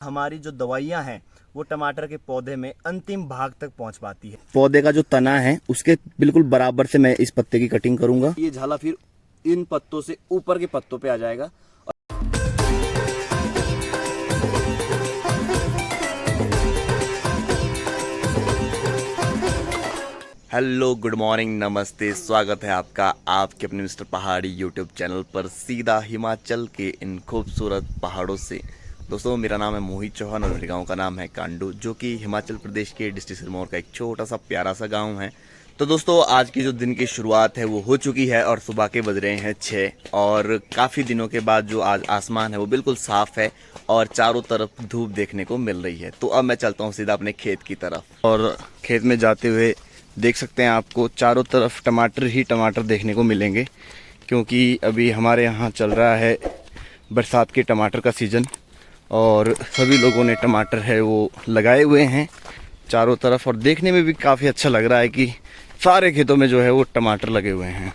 हमारी जो दवाइयाँ हैं वो टमाटर के पौधे में अंतिम भाग तक पहुंच पाती है। पौधे का जो तना है उसके बिल्कुल बराबर से मैं इस पत्ते की कटिंग करूंगा। ये झाला फिर इन पत्तों से ऊपर के पत्तों पे आ जाएगा। हेलो, गुड मॉर्निंग, नमस्ते, स्वागत है आपका आपके अपने मिस्टर पहाड़ी यूट्यूब चैनल पर सीधा हिमाचल के इन खूबसूरत पहाड़ों से। दोस्तों, मेरा नाम है मोहित चौहान और मेरे गांव का नाम है कांडू, जो कि हिमाचल प्रदेश के डिस्ट्रिक्ट सिरमौर का एक छोटा सा प्यारा सा गांव है। तो दोस्तों, आज की जो दिन की शुरुआत है वो हो चुकी है और सुबह के बज रहे हैं 6 और काफ़ी दिनों के बाद जो आज आसमान है वो बिल्कुल साफ़ है और चारों तरफ धूप देखने को मिल रही है। तो अब मैं चलता हूँ सीधा अपने खेत की तरफ और खेत में जाते हुए देख सकते हैं आपको चारों तरफ टमाटर ही टमाटर देखने को मिलेंगे, क्योंकि अभी हमारे यहाँ चल रहा है बरसात के टमाटर का सीज़न और सभी लोगों ने टमाटर है वो लगाए हुए हैं चारों तरफ। और देखने में भी काफ़ी अच्छा लग रहा है कि सारे खेतों में जो है वो टमाटर लगे हुए हैं।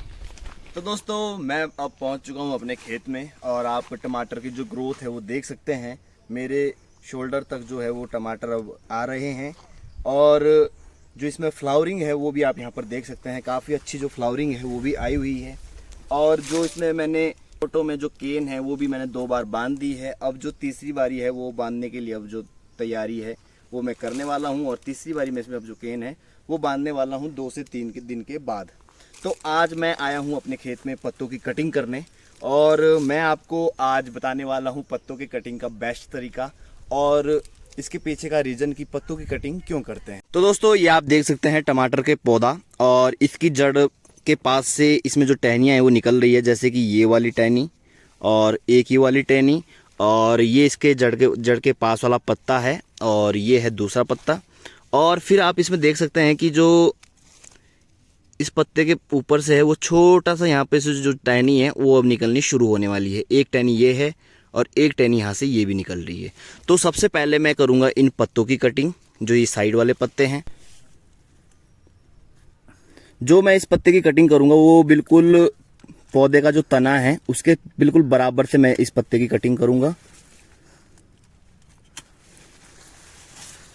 तो दोस्तों, मैं अब पहुँच चुका हूँ अपने खेत में और आप टमाटर की जो ग्रोथ है वो देख सकते हैं। मेरे शोल्डर तक जो है वो टमाटर अब आ रहे हैं और जो इसमें फ्लावरिंग है वो भी आप यहाँ पर देख सकते हैं। काफ़ी अच्छी जो फ्लावरिंग है वो भी आई हुई है और जो इसमें मैंने फोटो में जो केन है वो भी मैंने 2 बार बांध दी है। अब जो तीसरी बारी है वो बांधने के लिए अब जो तैयारी है वो मैं करने वाला हूँ और तीसरी बारी में इसमें अब जो केन है वो बांधने वाला हूँ 2 से 3 दिन के बाद। तो आज मैं आया हूँ अपने खेत में पत्तों की कटिंग करने और मैं आपको आज बताने वाला हूँ पत्तों की कटिंग का बेस्ट तरीका और इसके पीछे का रीजन कि पत्तों की कटिंग क्यों करते हैं। तो दोस्तों, ये आप देख सकते हैं टमाटर के पौधा और इसकी जड़ के पास से इसमें जो टहनियाँ हैं वो निकल रही है, जैसे कि ये वाली टहनी और एक ही वाली टहनी और ये इसके जड़ के पास वाला पत्ता है और ये है दूसरा पत्ता। और फिर आप इसमें देख सकते हैं कि जो इस पत्ते के ऊपर से है वो छोटा सा यहाँ पे से जो टहनी है वो अब निकलनी शुरू होने वाली है। एक टहनी ये है और एक टहनी यहाँ से ये भी निकल रही है। तो सबसे पहले मैं करूँगा इन पत्तों की कटिंग, जो ये साइड वाले पत्ते हैं। जो मैं इस पत्ते की कटिंग करूँगा वो बिल्कुल पौधे का जो तना है उसके बिल्कुल बराबर से मैं इस पत्ते की कटिंग करूँगा।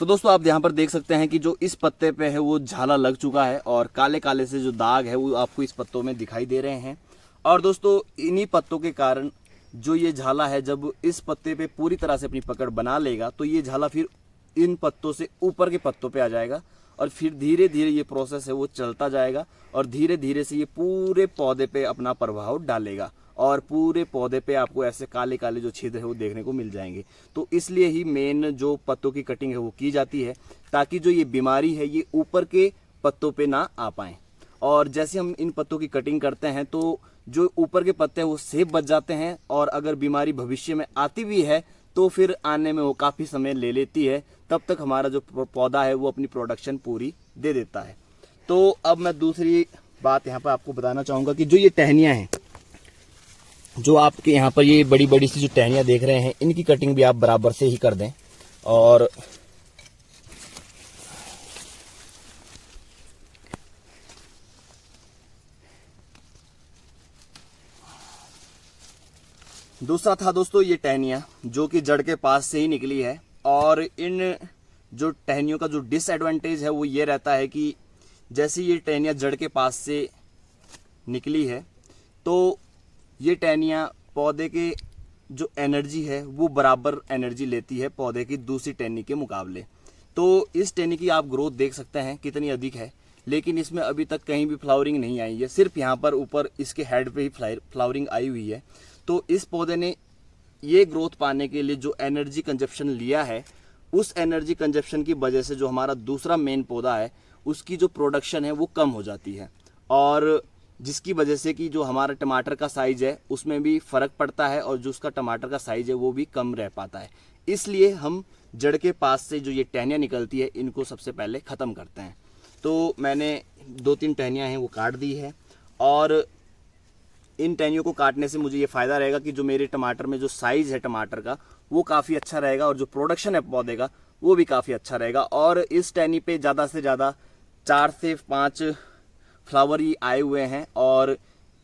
तो दोस्तों, आप यहाँ पर देख सकते हैं कि जो इस पत्ते पे है वो झाला लग चुका है और काले काले से जो दाग है वो आपको इस पत्तों में दिखाई दे रहे हैं। और दोस्तों, इन्हीं पत्तों के कारण जो ये झाला है जब इस पत्ते पे पूरी तरह से अपनी पकड़ बना लेगा तो ये झाला फिर इन पत्तों से ऊपर के पत्तों पे आ जाएगा और फिर धीरे धीरे ये प्रोसेस है वो चलता जाएगा और धीरे धीरे से ये पूरे पौधे पे अपना प्रभाव डालेगा और पूरे पौधे पे आपको ऐसे काले काले जो छिद्र है वो देखने को मिल जाएंगे। तो इसलिए ही मेन जो पत्तों की कटिंग है वो की जाती है, ताकि जो ये बीमारी है ये ऊपर के पत्तों पे ना आ पाए। और जैसे हम इन पत्तों की कटिंग करते हैं तो जो ऊपर के पत्ते हैं वो सेफ बच जाते हैं और अगर बीमारी भविष्य में आती भी है तो फिर आने में वो काफ़ी समय ले लेती है, तब तक हमारा जो पौधा है वो अपनी प्रोडक्शन पूरी दे देता है। तो अब मैं दूसरी बात यहाँ पर आपको बताना चाहूँगा कि जो ये टहनियाँ हैं, जो आपके यहाँ पर ये बड़ी बड़ी सी जो टहनियाँ देख रहे हैं, इनकी कटिंग भी आप बराबर से ही कर दें। और दूसरा था दोस्तों ये टहनियाँ जो कि जड़ के पास से ही निकली है। और इन जो टहनियों का जो डिसएडवांटेज है वो ये रहता है कि जैसे ये टहनियाँ जड़ के पास से निकली है तो ये टहनियाँ पौधे के जो एनर्जी है वो बराबर एनर्जी लेती है पौधे की दूसरी टहनी के मुकाबले। तो इस टहनी की आप ग्रोथ देख सकते हैं कितनी अधिक है, लेकिन इसमें अभी तक कहीं भी फ्लावरिंग नहीं आई है, सिर्फ यहाँ पर ऊपर इसके हेड पे ही फ्लावरिंग आई हुई है। तो इस पौधे ने ये ग्रोथ पाने के लिए जो एनर्जी कंजप्शन लिया है, उस एनर्जी कंजप्शन की वजह से जो हमारा दूसरा मेन पौधा है उसकी जो प्रोडक्शन है वो कम हो जाती है और जिसकी वजह से कि जो हमारा टमाटर का साइज़ है उसमें भी फ़र्क पड़ता है और जो उसका टमाटर का साइज़ है वो भी कम रह पाता है। इसलिए हम जड़ के पास से जो ये टहनियाँ निकलती है इनको सबसे पहले ख़त्म करते हैं। तो मैंने 2-3 टहनियाँ हैं वो काट दी है और इन टहनियों को काटने से मुझे ये फ़ायदा रहेगा कि जो मेरे टमाटर में जो साइज़ है टमाटर का वो काफ़ी अच्छा रहेगा और जो प्रोडक्शन है पौधे का वो भी काफ़ी अच्छा रहेगा। और इस टहनी पे ज़्यादा से ज़्यादा 4 से 5 फ्लावर ही आए हुए हैं और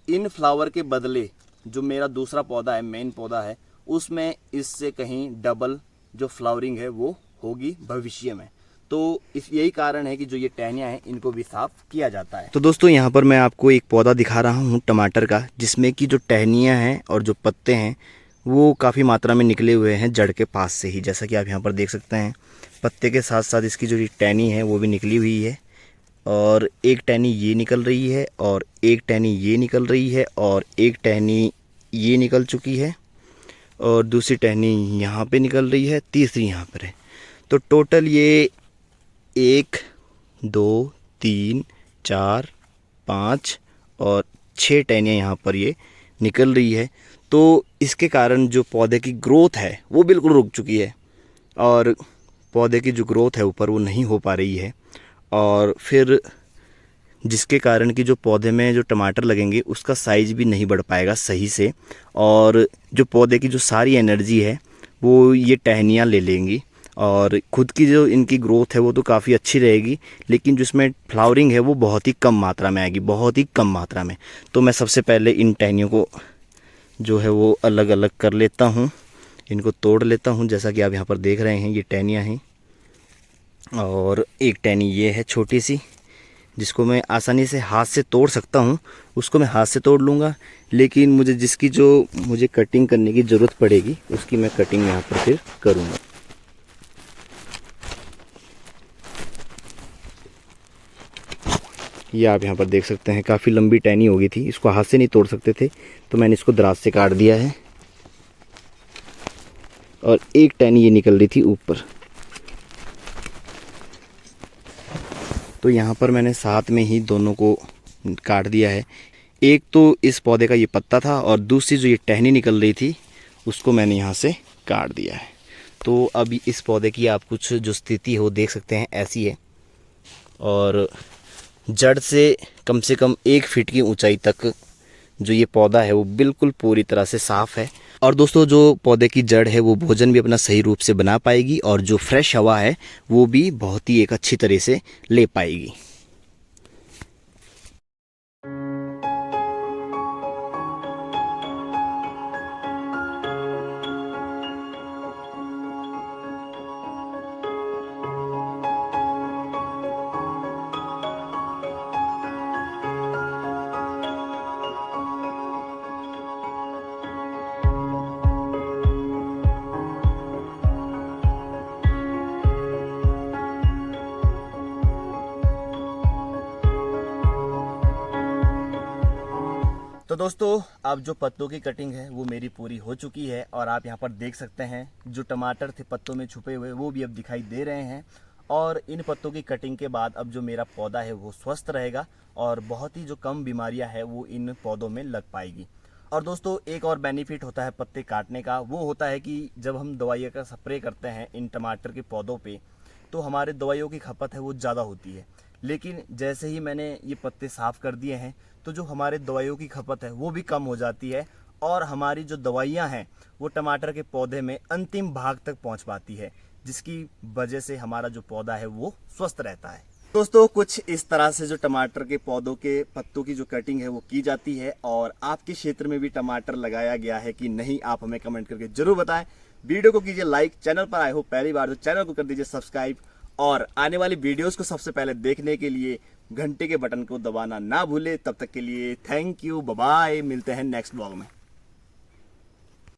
इन फ्लावर के बदले जो मेरा दूसरा पौधा है, मेन पौधा है, उसमें इससे कहीं डबल जो फ्लावरिंग है वो होगी भविष्य में। तो इस यही कारण है कि जो ये टहनियाँ हैं इनको भी साफ किया जाता है। तो दोस्तों यहाँ पर मैं आपको एक पौधा दिखा रहा हूँ टमाटर का, जिसमें कि जो टहनियाँ हैं और जो पत्ते हैं वो काफ़ी मात्रा में निकले हुए हैं जड़ के पास से ही। जैसा कि आप यहाँ पर देख सकते हैं, पत्ते के साथ साथ इसकी जो टहनी है वो भी निकली हुई है, और एक टहनी ये निकल रही है, और एक टहनी ये निकल रही है, और एक टहनी ये निकल चुकी है, और दूसरी टहनी यहाँ पे निकल रही है, तीसरी यहाँ पर है। तो टोटल ये 1 2 3 4 5 और 6 टहनियाँ यहाँ पर ये निकल रही है। तो इसके कारण जो पौधे की ग्रोथ है वो बिल्कुल रुक चुकी है, और पौधे की जो ग्रोथ है ऊपर वो नहीं हो पा रही है, और फिर जिसके कारण कि जो पौधे में जो टमाटर लगेंगे उसका साइज़ भी नहीं बढ़ पाएगा सही से, और जो पौधे की जो सारी एनर्जी है वो ये टहनियाँ ले लेंगी, और खुद की जो इनकी ग्रोथ है वो तो काफ़ी अच्छी रहेगी, लेकिन जिसमें फ्लावरिंग है वो बहुत ही कम मात्रा में आएगी, बहुत ही कम मात्रा में। तो मैं सबसे पहले इन टहनियों को जो है वो अलग अलग कर लेता हूँ, इनको तोड़ लेता हूँ। जैसा कि आप यहाँ पर देख रहे हैं ये टहनियाँ हैं, और एक टहनी ये है छोटी सी, जिसको मैं आसानी से हाथ से तोड़ सकता हूँ, उसको मैं हाथ से तोड़ लूँगा, लेकिन मुझे जिसकी जो मुझे कटिंग करने की ज़रूरत पड़ेगी उसकी मैं कटिंग यहाँ पर फिर करूँगा। ये आप यहाँ पर देख सकते हैं काफ़ी लंबी टहनी हो गई थी, इसको हाथ से नहीं तोड़ सकते थे, तो मैंने इसको दराज से काट दिया है, और एक टहनी ये निकल रही थी ऊपर। तो यहाँ पर मैंने साथ में ही दोनों को काट दिया है। एक तो इस पौधे का ये पत्ता था, और दूसरी जो ये टहनी निकल रही थी उसको मैंने यहाँ से काट दिया है। तो अभी इस पौधे की आप कुछ जो स्थिति हो देख सकते हैं ऐसी है, और जड़ से कम 1 फीट की ऊंचाई तक जो ये पौधा है वो बिल्कुल पूरी तरह से साफ़ है। और दोस्तों जो पौधे की जड़ है वो भोजन भी अपना सही रूप से बना पाएगी, और जो फ्रेश हवा है वो भी बहुत ही एक अच्छी तरह से ले पाएगी। तो दोस्तों अब जो पत्तों की कटिंग है वो मेरी पूरी हो चुकी है, और आप यहाँ पर देख सकते हैं जो टमाटर थे पत्तों में छुपे हुए वो भी अब दिखाई दे रहे हैं। और इन पत्तों की कटिंग के बाद अब जो मेरा पौधा है वो स्वस्थ रहेगा, और बहुत ही जो कम बीमारियां हैं वो इन पौधों में लग पाएगी। और दोस्तों एक और बेनिफिट होता है पत्ते काटने का, वो होता है कि जब हम दवाइयों का स्प्रे करते हैं इन टमाटर के पौधों पे, तो हमारे दवाइयों की खपत है वो ज़्यादा होती है। लेकिन जैसे ही मैंने ये पत्ते साफ़ कर दिए हैं तो जो हमारे दवाइयों की खपत है वो भी कम हो जाती है, और हमारी जो दवाइयाँ हैं वो टमाटर के पौधे में अंतिम भाग तक पहुँच पाती है, जिसकी वजह से हमारा जो पौधा है वो स्वस्थ रहता है। दोस्तों कुछ इस तरह से जो टमाटर के पौधों के पत्तों की जो कटिंग है वो की जाती है, और आपके क्षेत्र में भी टमाटर लगाया गया है कि नहीं आप हमें कमेंट करके जरूर बताएं। वीडियो को कीजिए लाइक, चैनल पर आए हो पहली बार तो चैनल को कर दीजिए सब्सक्राइब, और आने वाली वीडियोस को सबसे पहले देखने के लिए घंटे के बटन को दबाना ना भूले। तब तक के लिए थैंक यू, बाय बाय, मिलते हैं नेक्स्ट ब्लॉग में।